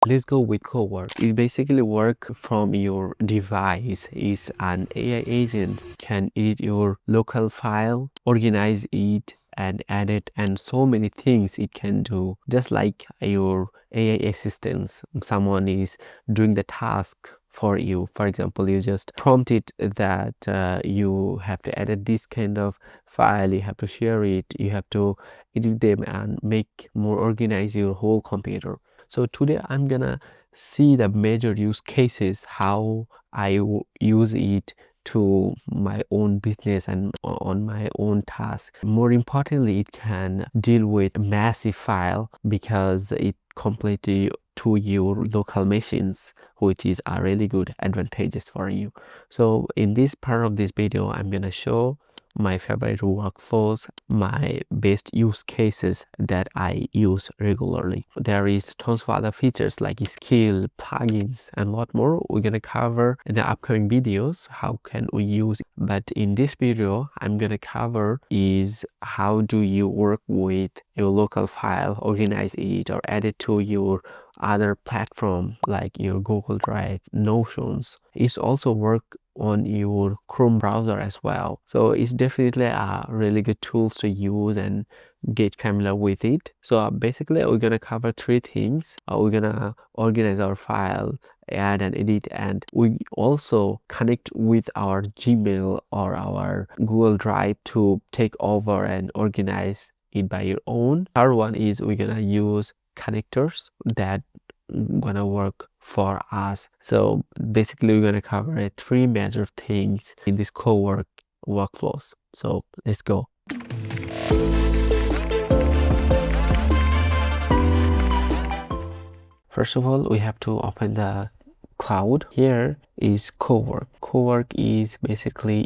Let's go with Cowork. It basically work from your device. Is an AI agent can edit your local file, organize it, and add it, and so many things it can do, just like your AI assistants. Someone is doing the task for you. For example, you just prompt it that you have to edit this kind of file, you have to share it, you have to edit them and make more organize your whole computer. So today I'm gonna see the major use cases, how I use it to my own business and on my own task. More importantly, it can deal with massive file because it completely to your local machines, which is a really good advantages for you. So in this part of this video, I'm gonna show my favorite workflows, my best use cases that I use regularly. There is tons of other features like skill, plugins, and a lot more. We're gonna cover in the upcoming videos how can we use it. But in this video, I'm gonna cover is how do you work with your local file, organize it, or add it to your other platform like your Google Drive, Notions. It's also work on your Chrome browser as well. So it's definitely a really good tools to use and get familiar with it. So basically we're gonna cover three things. We're gonna organize our file, add and edit, and we also connect with our Gmail or our Google Drive to take over and organize it by your own. Third one is we're gonna use connectors that gonna work for us. So basically we're gonna cover three major things in this Cowork workflows. So let's go. First of all, we have to open the cloud. Here is Cowork. Cowork is basically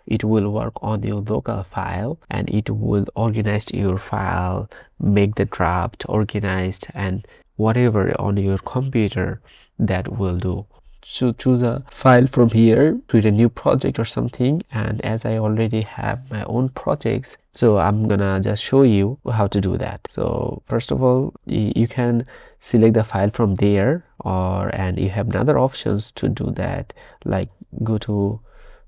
it will work on your local file and it will organize your file, make the draft organized, and whatever on your computer that will do. So choose a file from here, create a new project or something, and as I already have my own projects, so I'm gonna just show you how to do that. So first of all, you can select the file from there, and you have another options to do that, like go to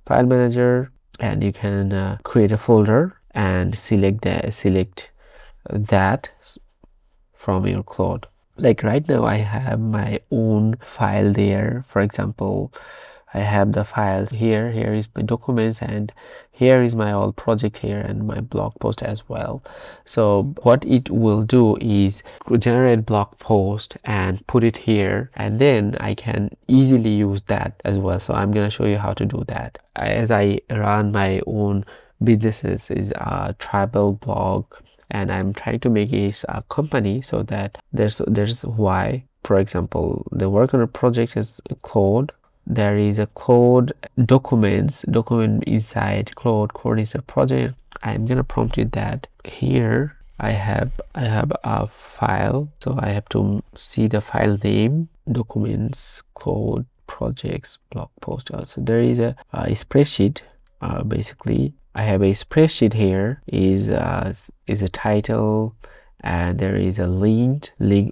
file manager and you can create a folder and select that from your Claude. Like right now I have my own file there. For example, I have the files here is my documents, and here is my old project here and my blog post as well. So what it will do is generate blog post and put it here, and then I can easily use that as well. So I'm gonna show you how to do that. As I run my own businesses, is a travel blog, and I'm trying to make it a company, so that there's why, for example, the work on a project is Claude. There is a Claude document inside Claude. Claude is a project. I'm gonna prompt it that here I have a file, so I have to see the file name, documents, Claude, projects, blog post. Also there is a spreadsheet. Basically I have a spreadsheet here, is a title, and there is a link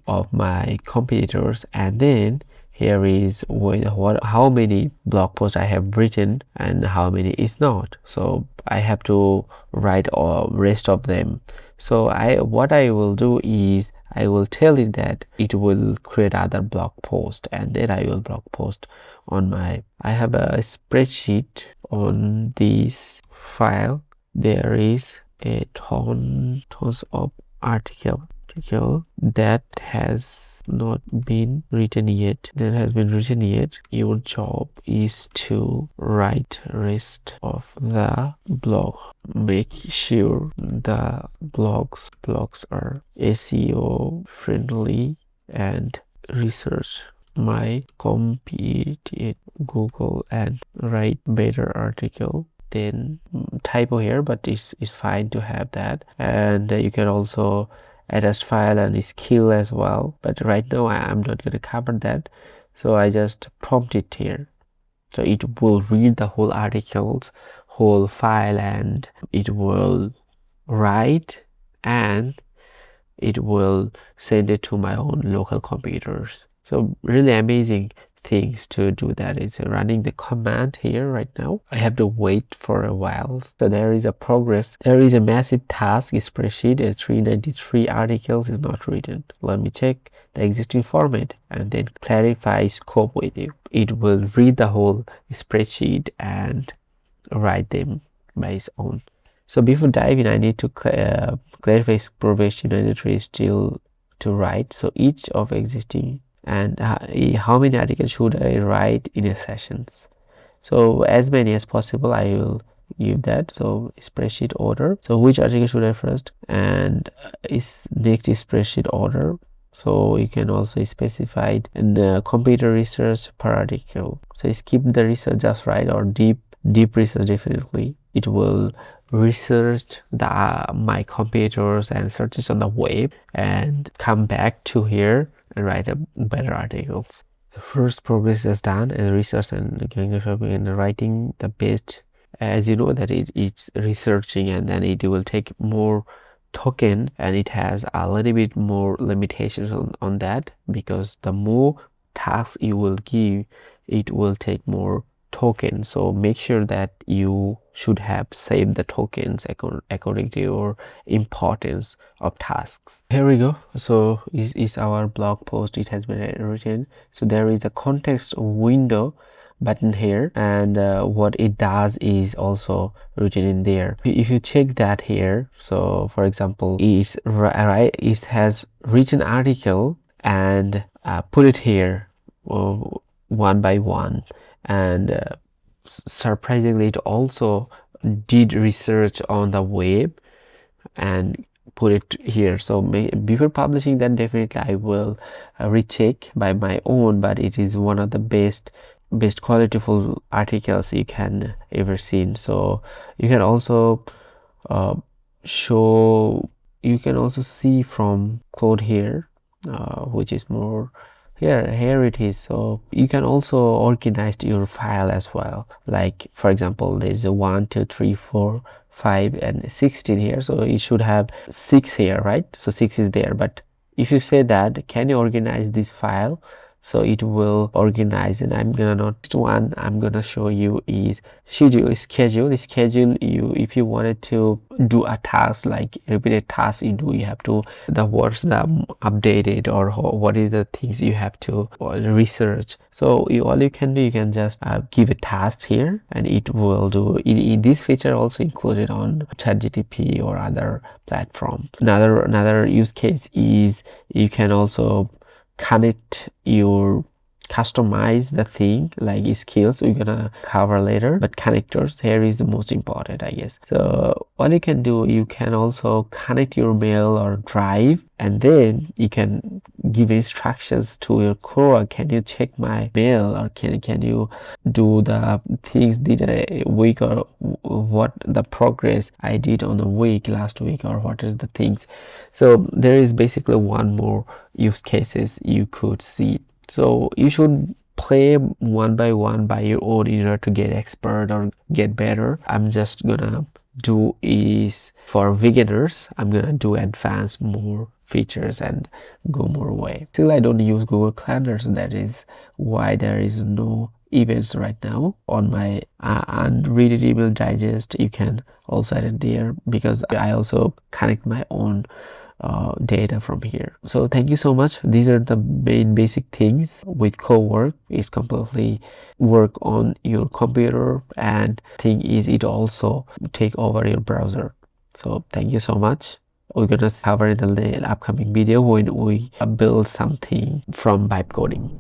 of my competitors, and then here is how many blog posts I have written and how many is not. So I have to write all rest of them. So what I will do is I will tell it that it will create other blog post, and then I will blog post on my. I have a spreadsheet on this file. There is a tons of article that has not been written yet. Your job is to write rest of the blog. Make sure the blogs are SEO friendly and research my compete Google and write better article. Then typo here, but it's fine to have that. And you can also adjust file and skill as well, but right now I'm not going to cover that, so I just prompt it here. So it will read the whole articles, whole file, and it will write, and it will send it to my own local computers. So really amazing things to do that. It's running the command here right now. I have to wait for a while. So there is a progress. There is a massive task spreadsheet as 393 articles is not written. Let me check the existing format and then clarify scope with you. It will read the whole spreadsheet and write them by its own. So before diving, I need to clarify progress 93 is still to write. So each of existing and how many articles should I write in a sessions. So as many as possible I will give that. So spreadsheet order, so which article should I first, and is next spreadsheet order. So you can also specify in the computer research per article. So skip the research just right, or deep research. Definitely it will research my computers and searches on the web and come back to here and write a better articles. The first progress is done in research and writing the best. As you know that it's researching, and then it will take more token, and it has a little bit more limitations on that, because the more tasks you will give, it will take more tokens. So make sure that you should have saved the tokens according to your importance of tasks. Here we go. So is our blog post. It has been written. So there is a context window button here, and what it does is also written in there. If you check that here, so for example, it's right, it has written article and put it here one by one, and surprisingly it also did research on the web and put it here. So before publishing that, definitely I will recheck by my own, but it is one of the best qualityful articles you can ever seen. So you can also you can also see from Claude here, which is more here it is. So you can also organize your file as well, like for example there's a 1 2 3 4 5 and 16 here, so it should have 6 here, right? So 6 is there, but if you say that can you organize this file, so it will organize. And I'm gonna show you is schedule you. If you wanted to do a task, like repeated task you do, you have to what's the updated, or what is the things you have to research. So all you can do, you can just give a task here and it will do it. This feature also included on ChatGPT or other platform. Another use case is you can also customize the thing, like skills we're gonna cover later, but connectors here is the most important, I guess. So what you can do, you can also connect your mail or drive, and then you can give instructions to your Cowork. Can you check my mail, or can you do the things did a week, or what the progress I did on the week last week, or what is the things. So there is basically one more use cases you could see. So you should play one by one by your own in order to get expert or get better. I'm just gonna do is for beginners. I'm gonna do advanced more features and go more way. Still I don't use Google Calendars. That is why there is no events right now on my unread email digest. You can also add it there, because I also connect my own data from here. So thank you so much. These are the main basic things with Cowork. It's completely work on your computer, and thing is it also take over your browser. So thank you so much. We're gonna cover in the upcoming video when we build something from vibe coding.